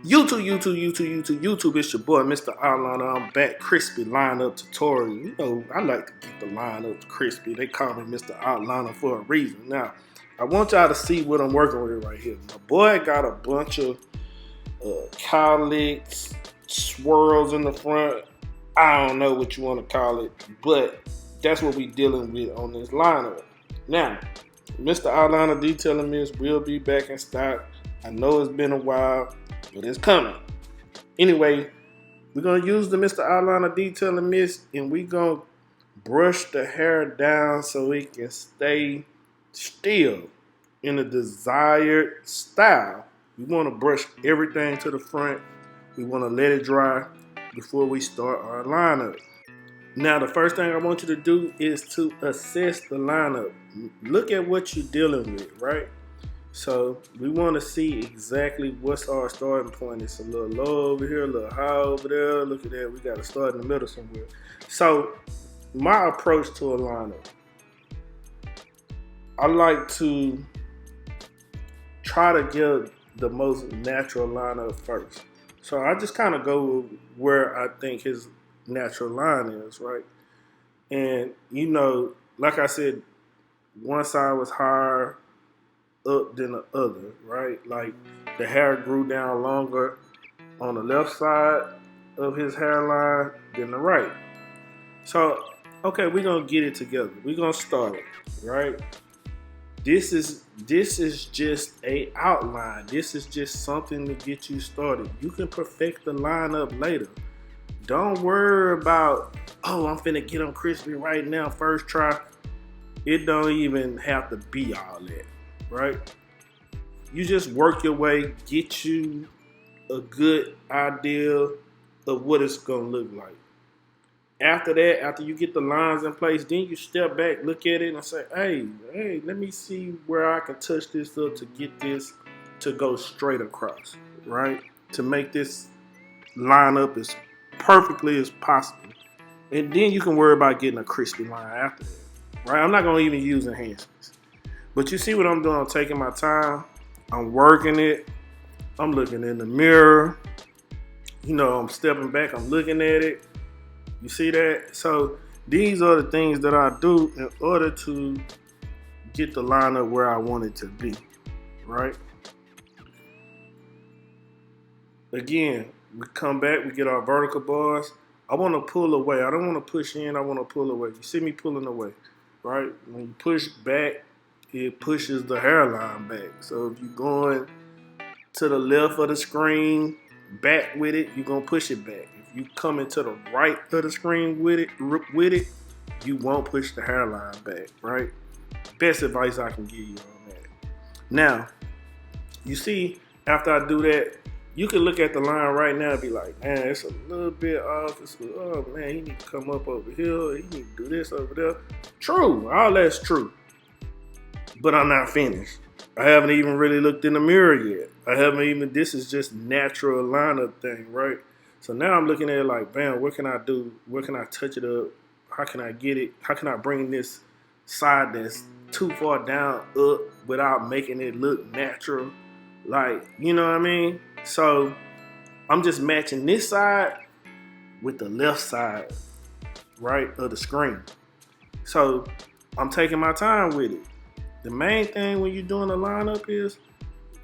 YouTube, it's your boy, Mr. Outliner. I'm back, crispy lineup tutorial. You know, I like to keep the lineup crispy. They call me Mr. Outliner for a reason. Now, I want y'all to see what I'm working with right here. My boy got a bunch of cowlicks, swirls in the front. I don't know what you want to call it, but that's what we dealing with on this lineup. Now, Mr. Outliner Detailing Mist will be back in stock. I know it's been a while, but it's coming. Anyway, we're going to use the Mr. Outliner Detailing Mist, and we're going to brush the hair down so it can stay still in a desired style. We want to brush everything to the front. We want to let it dry before we start our lineup. Now, the first thing I want you to do is to assess the lineup. Look at what you're dealing with, right? So we want to see exactly what's our starting point. It's a little low over here, a little high over there. Look at that. We got to start in the middle somewhere. So my approach to a lineup, I like to try to get the most natural lineup first. So I just kind of go where I think his natural line is, right? And, you know, like I said, one side was higher up than the other, right? Like the hair grew down longer on the left side of his hairline than the right. So, okay, we're gonna get it together. We're gonna start it, right? This is just a outline. This is just something to get you started. You can perfect the lineup later. Don't worry about, oh, I'm finna get them crispy right now, first try. It don't even have to be all that, right? You just work your way, get you a good idea of what it's gonna look like. After that, after you get the lines in place, then you step back, look at it and say, hey, let me see where I can touch this up to get this to go straight across, right? To make this line up as perfectly as possible. And then you can worry about getting a crispy line after that, right? I'm not gonna even use enhancements. But you see what I'm doing? I'm taking my time. I'm working it. I'm looking in the mirror. You know, I'm stepping back. I'm looking at it. You see that? So these are the things that I do in order to get the lineup where I want it to be, right? Again, we come back. We get our vertical bars. I want to pull away. I don't want to push in. I want to pull away. You see me pulling away, right? When you push back, it pushes the hairline back. So if you're going to the left of the screen, back with it, you're going to push it back. If you coming to the right of the screen with it, you won't push the hairline back, right? Best advice I can give you on that. Now, you see, after I do that, you can look at the line right now and be like, man, it's a little bit off. Oh, man, he need to come up over here. He need to do this over there. True, all that's true. But I'm not finished. I haven't even really looked in the mirror yet. This is just natural lineup thing, right? So now I'm looking at it like, bam, what can I do? Where can I touch it up? How can I get it? How can I bring this side that's too far down up without making it look natural? Like, you know what I mean? So I'm just matching this side with the left side, right, of the screen. So I'm taking my time with it. The main thing when you're doing a lineup is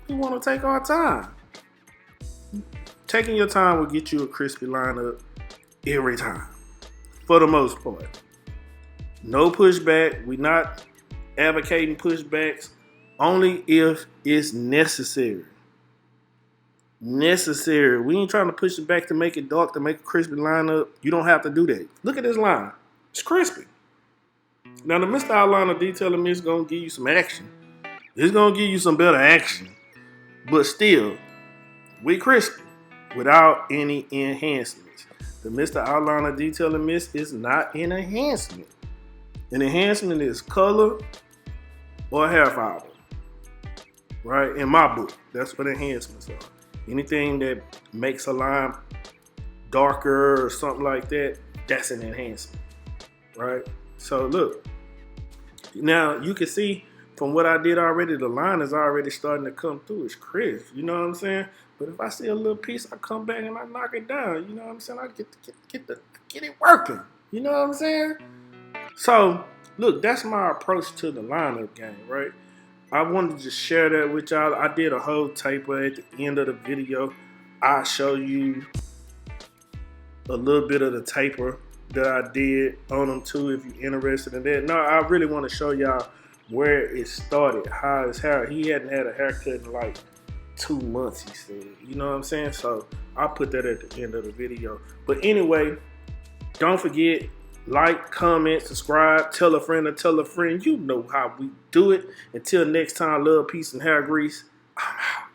we want to take our time. Taking your time will get you a crispy lineup every time, for the most part. No pushback. We're not advocating pushbacks, only if it's necessary. Necessary. We ain't trying to push it back to make it dark, to make a crispy lineup. You don't have to do that. Look at this line. It's crispy. Now, the Mr. Outliner Detailing Mist is going to give you some action. It's going to give you some better action. But still, we crispy without any enhancements. The Mr. Outliner Detailing Mist is not an enhancement. An enhancement is color or hair fiber. Right? In my book, that's what enhancements are. Anything that makes a line darker or something like that, that's an enhancement. Right? So look, now you can see from what I did already, the line is already starting to come through. It's crisp, you know what I'm saying? But if I see a little piece, I come back and I knock it down. You know what I'm saying? I get it working. You know what I'm saying? So look, that's my approach to the lineup game, right? I wanted to share that with y'all. I did a whole taper at the end of the video. I'll show you a little bit of the taper that I did on them too, if you're interested in that. No, I really want to show y'all where it started, how his hair. He hadn't had a haircut in like 2 months, he said. You know what I'm saying? So I'll put that at the end of the video. But anyway, don't forget, like, comment, subscribe, tell a friend or tell a friend. You know how we do it. Until next time, love, peace, and hair grease. I'm out.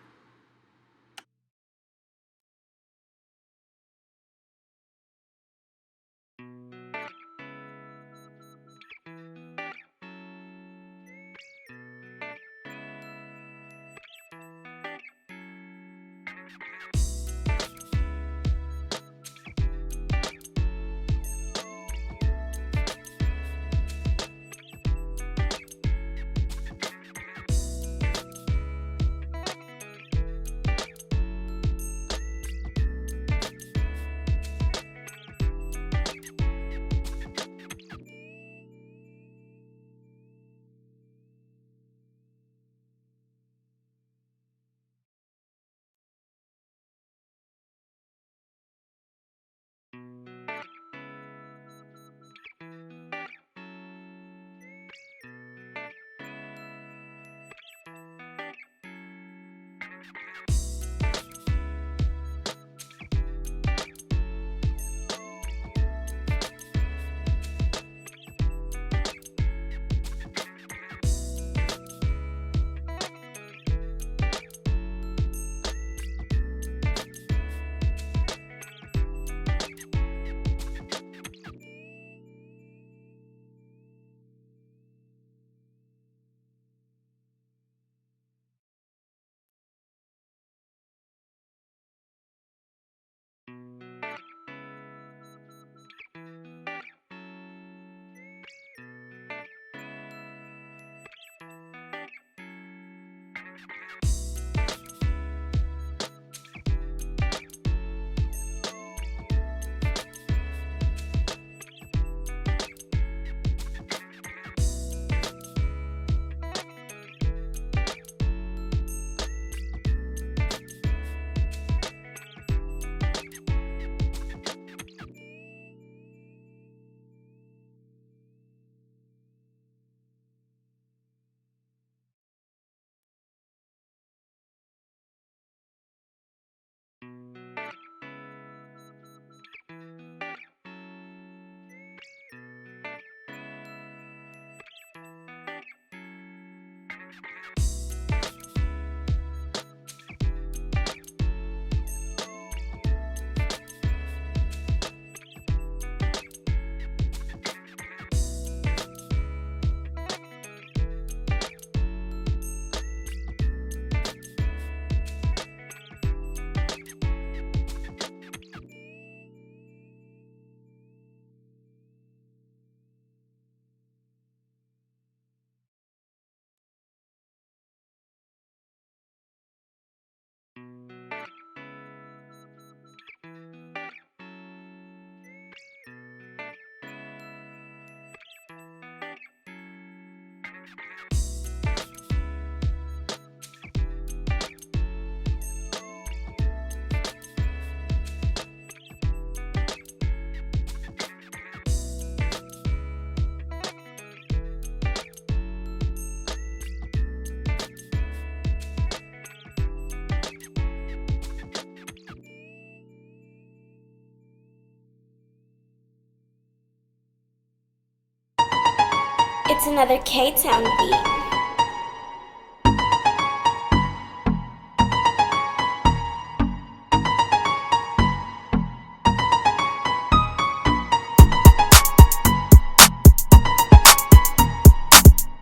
It's another K-Town beat.